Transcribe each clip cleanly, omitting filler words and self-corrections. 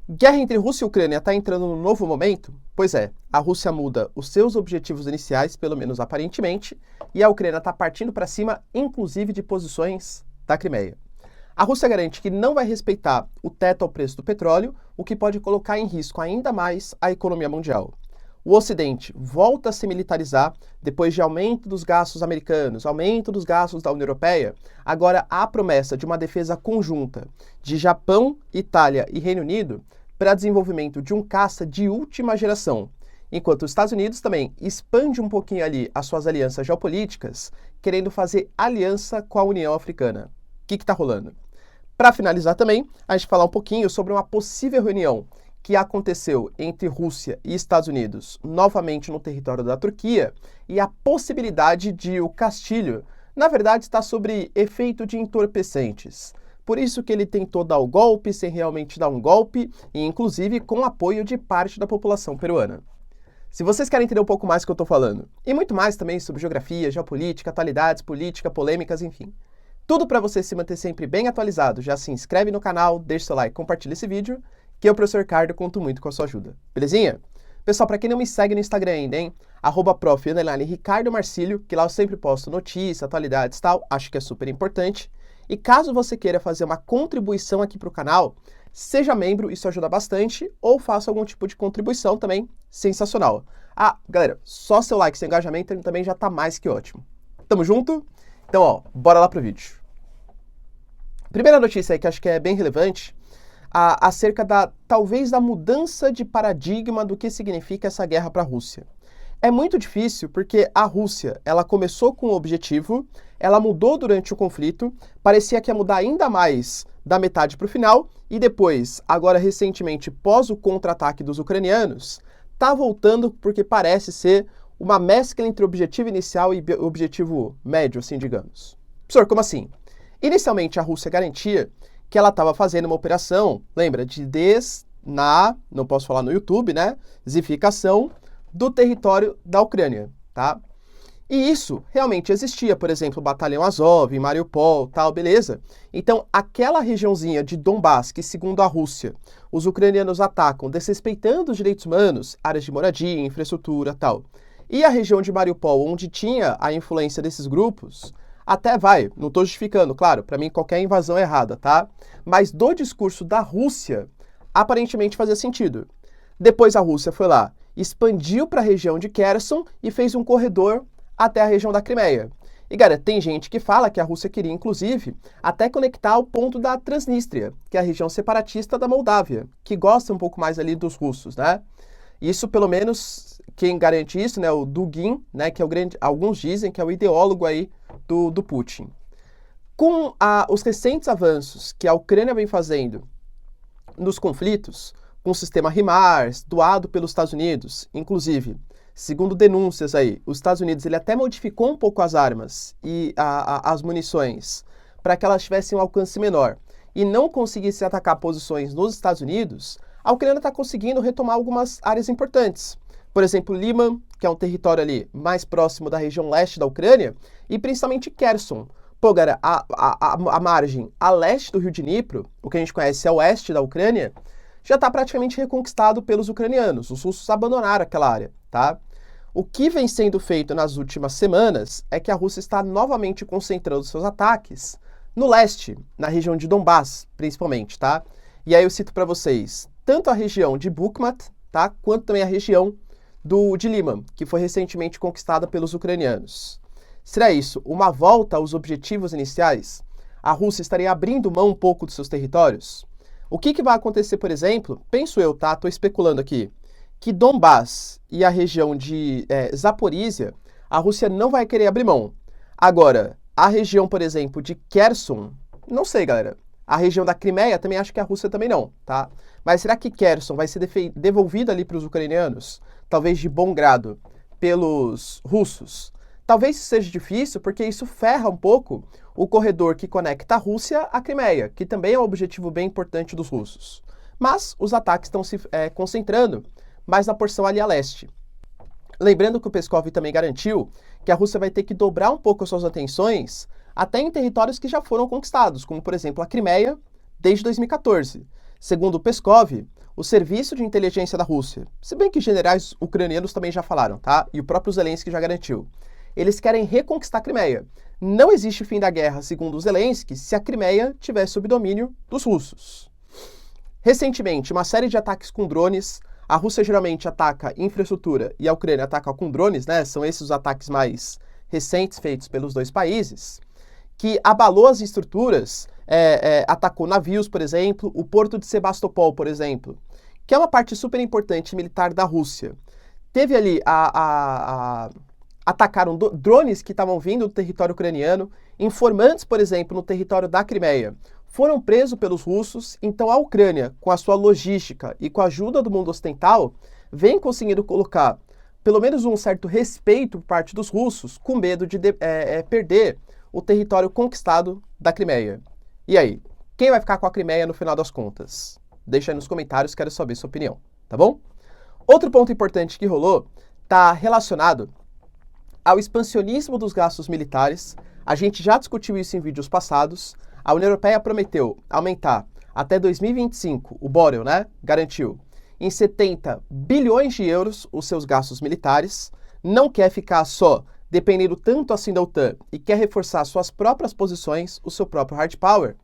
Guerra entre Rússia e Ucrânia está entrando num novo momento? Pois é, a Rússia muda os seus objetivos iniciais, pelo menos aparentemente, e a Ucrânia está partindo para cima, inclusive de posições da Crimeia. A Rússia garante que não vai respeitar o teto ao preço do petróleo, o que pode colocar em risco ainda mais a economia mundial. O Ocidente volta a se militarizar depois de aumento dos gastos americanos, aumento dos gastos da União Europeia. Agora há a promessa de uma defesa conjunta de Japão, Itália e Reino Unido para desenvolvimento de um caça de última geração, enquanto os Estados Unidos também expande um pouquinho ali as suas alianças geopolíticas, querendo fazer aliança com a União Africana. O que está rolando? Para finalizar também, a gente falar um pouquinho sobre uma possível reunião que aconteceu entre Rússia e Estados Unidos, novamente no território da Turquia, e a possibilidade de o Castilho, na verdade, estar sobre efeito de entorpecentes. Por isso que ele tentou dar o golpe sem realmente dar um golpe, e inclusive com apoio de parte da população peruana. Se vocês querem entender um pouco mais do que eu estou falando, e muito mais também sobre geografia, geopolítica, atualidades, política, polêmicas, enfim, tudo para você se manter sempre bem atualizado, já se inscreve no canal, deixa seu like, compartilha esse vídeo, que eu, professor Ricardo, conto muito com a sua ajuda. Belezinha? Pessoal, para quem não me segue no Instagram ainda, hein? @prof_Ricardo Marcílio, que lá eu sempre posto notícias, atualidades e tal, acho que é super importante. E caso você queira fazer uma contribuição aqui para o canal, seja membro, isso ajuda bastante, ou faça algum tipo de contribuição também, sensacional. Ah, galera, só seu like, seu engajamento também já tá mais que ótimo. Tamo junto? Então, ó, bora lá pro vídeo. Primeira notícia aí que acho que é bem relevante, acerca talvez da mudança de paradigma do que significa essa guerra para a Rússia. É muito difícil porque a Rússia, ela começou com um objetivo, ela mudou durante o conflito, parecia que ia mudar ainda mais da metade para o final, e depois, agora recentemente, pós o contra-ataque dos ucranianos, tá voltando porque parece ser uma mescla entre objetivo inicial e objetivo médio, assim, digamos. Professor, como assim? Inicialmente, a Rússia garantia que ela estava fazendo uma operação, lembra, não posso falar no YouTube, né, zificação do território da Ucrânia, tá? E isso realmente existia, por exemplo, o Batalhão Azov, em Mariupol, tal, beleza? Então, aquela regiãozinha de Donbás, que segundo a Rússia, os ucranianos atacam desrespeitando os direitos humanos, áreas de moradia, infraestrutura, tal. E a região de Mariupol, onde tinha a influência desses grupos, até vai, não estou justificando, claro, para mim qualquer invasão é errada, tá? Mas do discurso da Rússia, aparentemente fazia sentido. Depois a Rússia foi lá, expandiu para a região de Kherson e fez um corredor até a região da Crimeia. E, cara, tem gente que fala que a Rússia queria, inclusive, até conectar ao ponto da Transnistria, que é a região separatista da Moldávia, que gosta um pouco mais ali dos russos, né? Isso, pelo menos, quem garante isso, né, o Dugin, né, que é alguns dizem que é o ideólogo aí do Putin. Com os recentes avanços que a Ucrânia vem fazendo nos conflitos, com o sistema HIMARS, doado pelos Estados Unidos, inclusive, segundo denúncias aí, os Estados Unidos ele até modificou um pouco as armas e as munições para que elas tivessem um alcance menor e não conseguissem atacar posições nos Estados Unidos, a Ucrânia está conseguindo retomar algumas áreas importantes. Por exemplo, Liman, que é um território ali mais próximo da região leste da Ucrânia, e principalmente Kherson. Pô, galera, a margem a leste do rio Dnipro, o que a gente conhece é o oeste da Ucrânia, já está praticamente reconquistado pelos ucranianos. Os russos abandonaram aquela área, tá? O que vem sendo feito nas últimas semanas é que a Rússia está novamente concentrando seus ataques no leste, na região de Donbás, principalmente, tá? E aí eu cito para vocês tanto a região de Bakhmut, tá? Quanto também a região de Liman, que foi recentemente conquistada pelos ucranianos. Será isso uma volta aos objetivos iniciais? A Rússia estaria abrindo mão um pouco dos seus territórios? O que vai acontecer, por exemplo, penso eu, tá? Estou especulando aqui, que Donbás e a região de Zaporísia, a Rússia não vai querer abrir mão. Agora, a região, por exemplo, de Kherson, não sei, galera. A região da Crimeia também acho que a Rússia também não, tá? Mas será que Kherson vai ser devolvida ali para os ucranianos? Talvez de bom grado, pelos russos? Talvez isso seja difícil, porque isso ferra um pouco o corredor que conecta a Rússia à Crimeia, que também é um objetivo bem importante dos russos. Mas os ataques estão se concentrando mais na porção ali a leste. Lembrando que o Peskov também garantiu que a Rússia vai ter que dobrar um pouco as suas atenções até em territórios que já foram conquistados, como, por exemplo, a Crimeia, desde 2014. Segundo o Peskov, o serviço de inteligência da Rússia, se bem que generais ucranianos também já falaram, tá? E o próprio Zelensky já garantiu. Eles querem reconquistar a Crimeia. Não existe fim da guerra, segundo o Zelensky, se a Crimeia tiver sob domínio dos russos. Recentemente, uma série de ataques com drones. A Rússia geralmente ataca infraestrutura e a Ucrânia ataca com drones, né? São esses os ataques mais recentes feitos pelos dois países, que abalou as estruturas, atacou navios, por exemplo, o porto de Sebastopol, por exemplo, que é uma parte super importante militar da Rússia. Teve ali atacaram drones que estavam vindo do território ucraniano, informantes, por exemplo, no território da Crimeia, foram presos pelos russos. Então a Ucrânia, com a sua logística e com a ajuda do mundo ocidental, vem conseguindo colocar pelo menos um certo respeito por parte dos russos, com medo de perder o território conquistado da Crimeia. E aí, quem vai ficar com a Crimeia no final das contas? Deixa aí nos comentários, quero saber sua opinião, tá bom? Outro ponto importante que rolou está relacionado ao expansionismo dos gastos militares. A gente já discutiu isso em vídeos passados. A União Europeia prometeu aumentar até 2025, o Borrell, né, garantiu, em 70 bilhões de euros os seus gastos militares. Não quer ficar só dependendo tanto assim da OTAN e quer reforçar suas próprias posições, o seu próprio hard power.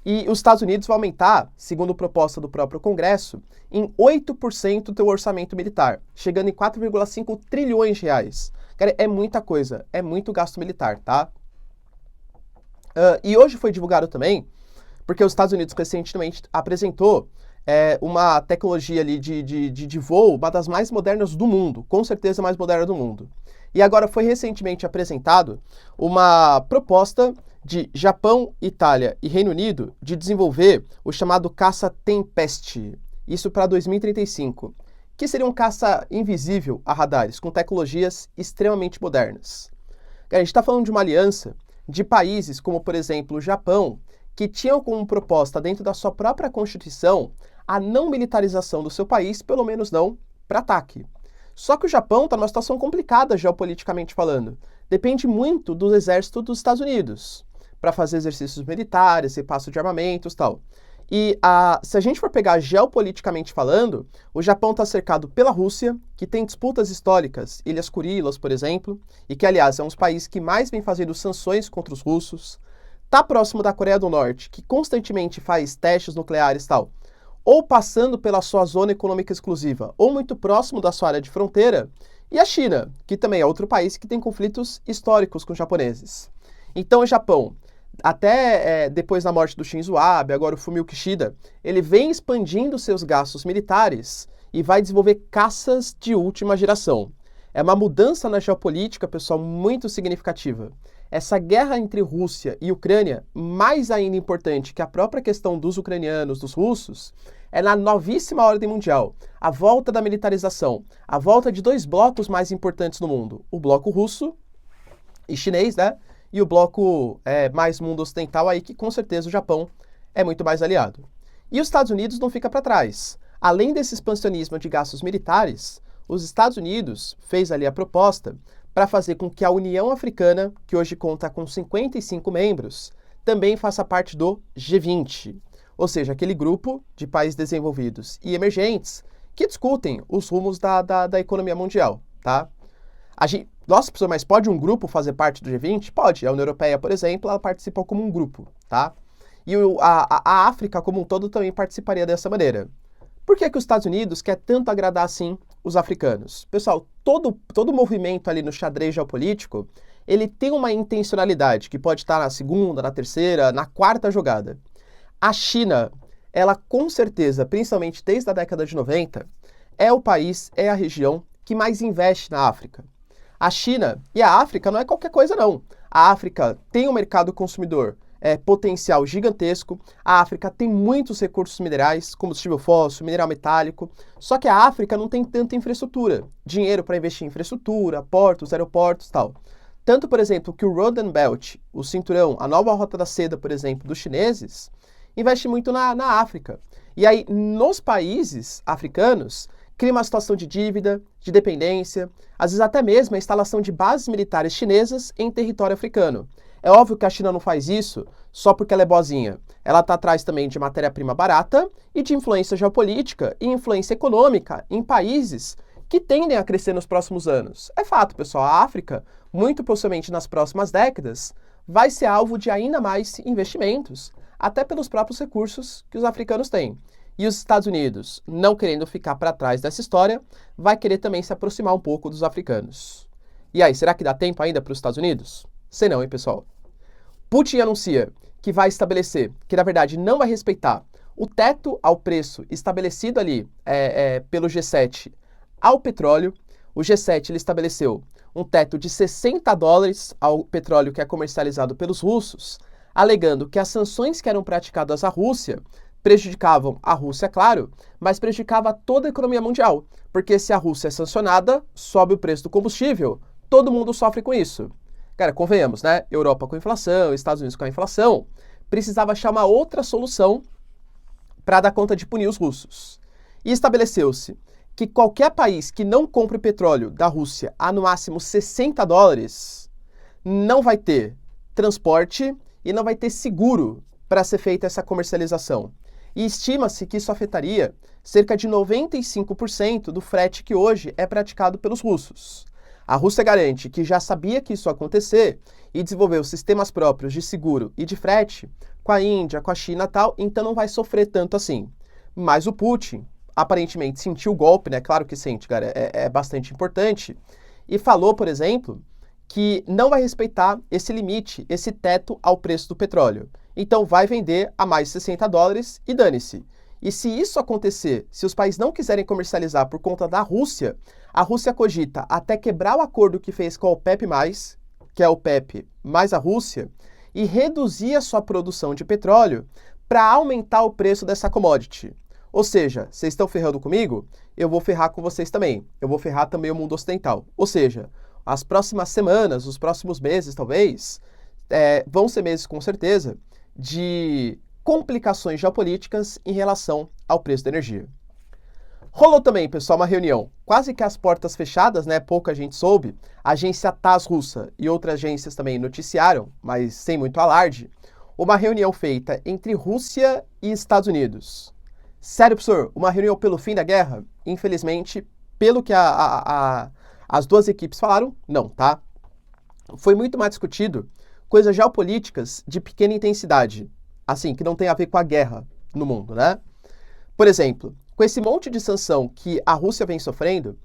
E os Estados Unidos vão aumentar, segundo proposta do próprio Congresso, em 8% do seu orçamento militar, chegando em 4,5 trilhões de reais. Cara, é muita coisa, é muito gasto militar, tá? E hoje foi divulgado também, porque os Estados Unidos recentemente apresentou uma tecnologia ali de voo, uma das mais modernas do mundo, com certeza a mais moderna do mundo. E agora foi recentemente apresentado uma proposta de Japão, Itália e Reino Unido de desenvolver o chamado caça Tempest, isso para 2035, que seria um caça invisível a radares, com tecnologias extremamente modernas. A gente está falando de uma aliança de países como, por exemplo, o Japão, que tinham como proposta dentro da sua própria Constituição a não militarização do seu país, pelo menos não para ataque. Só que o Japão está numa situação complicada geopoliticamente falando. Depende muito do exército dos Estados Unidos para fazer exercícios militares, repasso de armamentos e tal. E se a gente for pegar geopoliticamente falando, o Japão está cercado pela Rússia, que tem disputas históricas, Ilhas Kurilas, por exemplo, e que, aliás, é um dos países que mais vem fazendo sanções contra os russos. Está próximo da Coreia do Norte, que constantemente faz testes nucleares e tal, ou passando pela sua zona econômica exclusiva, ou muito próximo da sua área de fronteira, e a China, que também é outro país que tem conflitos históricos com os japoneses. Então, o Japão, até depois da morte do Shinzo Abe, agora o Fumio Kishida, ele vem expandindo seus gastos militares e vai desenvolver caças de última geração. É uma mudança na geopolítica, pessoal, muito significativa. Essa guerra entre Rússia e Ucrânia, mais ainda importante que a própria questão dos ucranianos, dos russos, é na novíssima ordem mundial, a volta da militarização, a volta de dois blocos mais importantes no mundo, o bloco russo e chinês, né? E o bloco mais mundo ocidental aí, que com certeza o Japão é muito mais aliado. E os Estados Unidos não fica para trás. Além desse expansionismo de gastos militares, os Estados Unidos fez ali a proposta para fazer com que a União Africana, que hoje conta com 55 membros, também faça parte do G20, ou seja, aquele grupo de países desenvolvidos e emergentes que discutem os rumos da economia mundial, tá? Nossa, professor, mas pode um grupo fazer parte do G20? Pode. A União Europeia, por exemplo, ela participa como um grupo, tá? E a África como um todo também participaria dessa maneira. Por que os Estados Unidos quer tanto agradar assim os africanos? Pessoal, todo movimento ali no xadrez geopolítico, ele tem uma intencionalidade que pode estar na segunda, na terceira, na quarta jogada. A China, ela com certeza, principalmente desde a década de 90, é o país, é a região que mais investe na África. A China e a África não é qualquer coisa, não. A África tem um mercado consumidor potencial gigantesco. A África tem muitos recursos minerais, combustível fóssil, mineral metálico. Só que a África não tem tanta infraestrutura. Dinheiro para investir em infraestrutura, portos, aeroportos e tal. Tanto, por exemplo, que o Road and Belt, o cinturão, a nova rota da seda, por exemplo, dos chineses, investe muito na África. E aí, nos países africanos, cria uma situação de dívida, de dependência, às vezes até mesmo a instalação de bases militares chinesas em território africano. É óbvio que a China não faz isso só porque ela é boazinha. Ela está atrás também de matéria-prima barata e de influência geopolítica e influência econômica em países que tendem a crescer nos próximos anos. É fato, pessoal, a África, muito possivelmente nas próximas décadas, vai ser alvo de ainda mais investimentos, até pelos próprios recursos que os africanos têm. E os Estados Unidos, não querendo ficar para trás dessa história, vai querer também se aproximar um pouco dos africanos. E aí, será que dá tempo ainda para os Estados Unidos? Sei não, hein, pessoal? Putin anuncia que vai estabelecer, que na verdade não vai respeitar o teto ao preço estabelecido ali pelo G7 ao petróleo. O G7 ele estabeleceu um teto de $60 ao petróleo que é comercializado pelos russos, alegando que as sanções que eram praticadas à Rússia prejudicavam a Rússia, claro, mas prejudicava toda a economia mundial, porque se a Rússia é sancionada, sobe o preço do combustível, todo mundo sofre com isso. Cara, convenhamos, né? Europa com inflação, Estados Unidos com a inflação, precisava achar uma outra solução para dar conta de punir os russos. E estabeleceu-se que qualquer país que não compre petróleo da Rússia a no máximo $60 não vai ter transporte e não vai ter seguro para ser feita essa comercialização. E estima-se que isso afetaria cerca de 95% do frete que hoje é praticado pelos russos. A Rússia garante que já sabia que isso ia acontecer e desenvolveu sistemas próprios de seguro e de frete com a Índia, com a China e tal, então não vai sofrer tanto assim. Mas o Putin aparentemente sentiu o golpe, né? Claro que sente, cara, é bastante importante. E falou, por exemplo, que não vai respeitar esse limite, esse teto ao preço do petróleo. Então vai vender a mais de $60 e dane-se. E se isso acontecer, se os países não quiserem comercializar por conta da Rússia, a Rússia cogita até quebrar o acordo que fez com a OPEP+, que é a OPEP mais a Rússia, e reduzir a sua produção de petróleo para aumentar o preço dessa commodity. Ou seja, vocês estão ferrando comigo? Eu vou ferrar com vocês também. Eu vou ferrar também o mundo ocidental. Ou seja, as próximas semanas, os próximos meses, talvez, vão ser meses com certeza, de complicações geopolíticas em relação ao preço da energia. Rolou também, pessoal, uma reunião, quase que às portas fechadas, né? Pouca gente soube. A agência TASS russa e outras agências também noticiaram, mas sem muito alarde, uma reunião feita entre Rússia e Estados Unidos. Sério, professor, uma reunião pelo fim da guerra? Infelizmente, pelo que as duas equipes falaram, não, tá? Foi muito mais discutido coisas geopolíticas de pequena intensidade, assim, que não tem a ver com a guerra no mundo, né? Por exemplo, com esse monte de sanção que a Rússia vem sofrendo,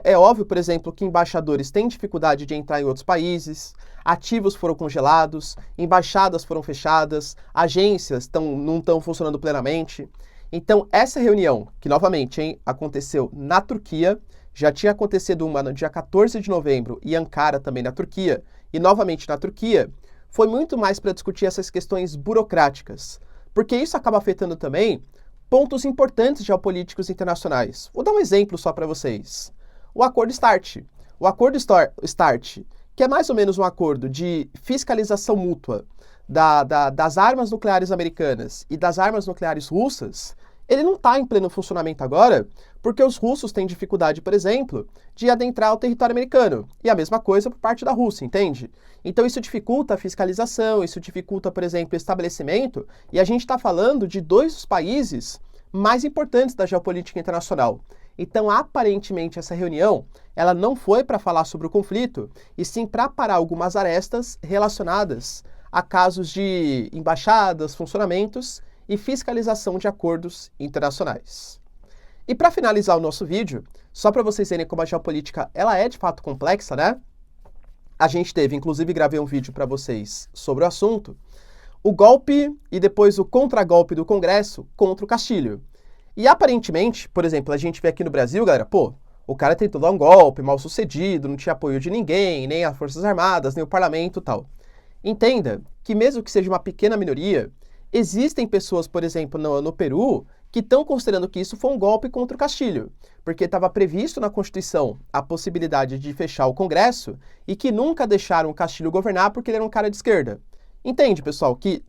é óbvio, por exemplo, que embaixadores têm dificuldade de entrar em outros países, ativos foram congelados, embaixadas foram fechadas, agências não estão funcionando plenamente. Então, essa reunião, que novamente aconteceu na Turquia, já tinha acontecido uma no dia 14 de novembro em Ankara, também na Turquia, e novamente na Turquia, foi muito mais para discutir essas questões burocráticas, porque isso acaba afetando também pontos importantes geopolíticos internacionais. Vou dar um exemplo só para vocês. O Acordo START. O Acordo START, que é mais ou menos um acordo de fiscalização mútua das armas nucleares americanas e das armas nucleares russas, ele não está em pleno funcionamento agora, porque os russos têm dificuldade, por exemplo, de adentrar o território americano. E a mesma coisa por parte da Rússia, entende? Então isso dificulta a fiscalização, isso dificulta, por exemplo, o estabelecimento, e a gente está falando de dois dos países mais importantes da geopolítica internacional. Então, aparentemente, essa reunião, ela não foi para falar sobre o conflito, e sim para parar algumas arestas relacionadas a casos de embaixadas, funcionamentos e fiscalização de acordos internacionais. E para finalizar o nosso vídeo, só para vocês verem como a geopolítica ela é de fato complexa, né? A gente teve, inclusive gravei um vídeo para vocês sobre o assunto, o golpe e depois o contragolpe do Congresso contra o Castilho. E aparentemente, por exemplo, a gente vê aqui no Brasil, galera, o cara tentou dar um golpe, mal sucedido, não tinha apoio de ninguém, nem as Forças Armadas, nem o Parlamento e tal. Entenda que mesmo que seja uma pequena minoria, existem pessoas, por exemplo, no Peru, que estão considerando que isso foi um golpe contra o Castilho, porque estava previsto na Constituição a possibilidade de fechar o Congresso e que nunca deixaram o Castilho governar porque ele era um cara de esquerda. Entende, pessoal, que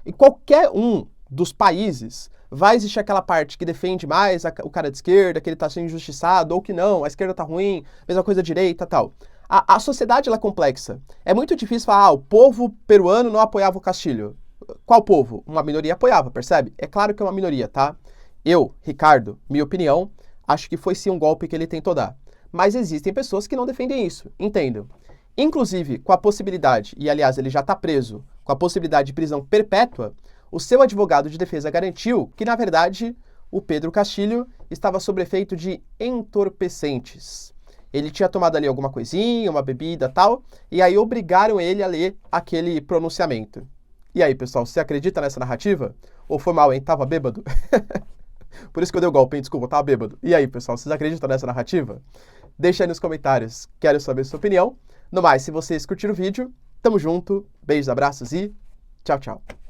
em qualquer um dos países vai existir aquela parte que defende mais o cara de esquerda, que ele está sendo injustiçado, ou que não, a esquerda está ruim, mesma coisa a direita e tal. A sociedade ela é complexa. É muito difícil falar, o povo peruano não apoiava o Castilho. Qual povo? Uma minoria apoiava, percebe? É claro que é uma minoria, tá? Eu, Ricardo, minha opinião, acho que foi sim um golpe que ele tentou dar. Mas existem pessoas que não defendem isso, entendo. Inclusive, com a possibilidade, e aliás ele já está preso, com a possibilidade de prisão perpétua, o seu advogado de defesa garantiu que, na verdade, o Pedro Castilho estava sob efeito de entorpecentes. Ele tinha tomado ali alguma coisinha, uma bebida tal, e aí obrigaram ele a ler aquele pronunciamento. E aí, pessoal, você acredita nessa narrativa? Ou foi mal, hein? Tava bêbado? Por isso que eu dei o golpe, hein? Desculpa, tava bêbado. E aí, pessoal, vocês acreditam nessa narrativa? Deixa aí nos comentários, quero saber sua opinião. No mais, se vocês curtiram o vídeo, tamo junto, beijos, abraços e tchau, tchau.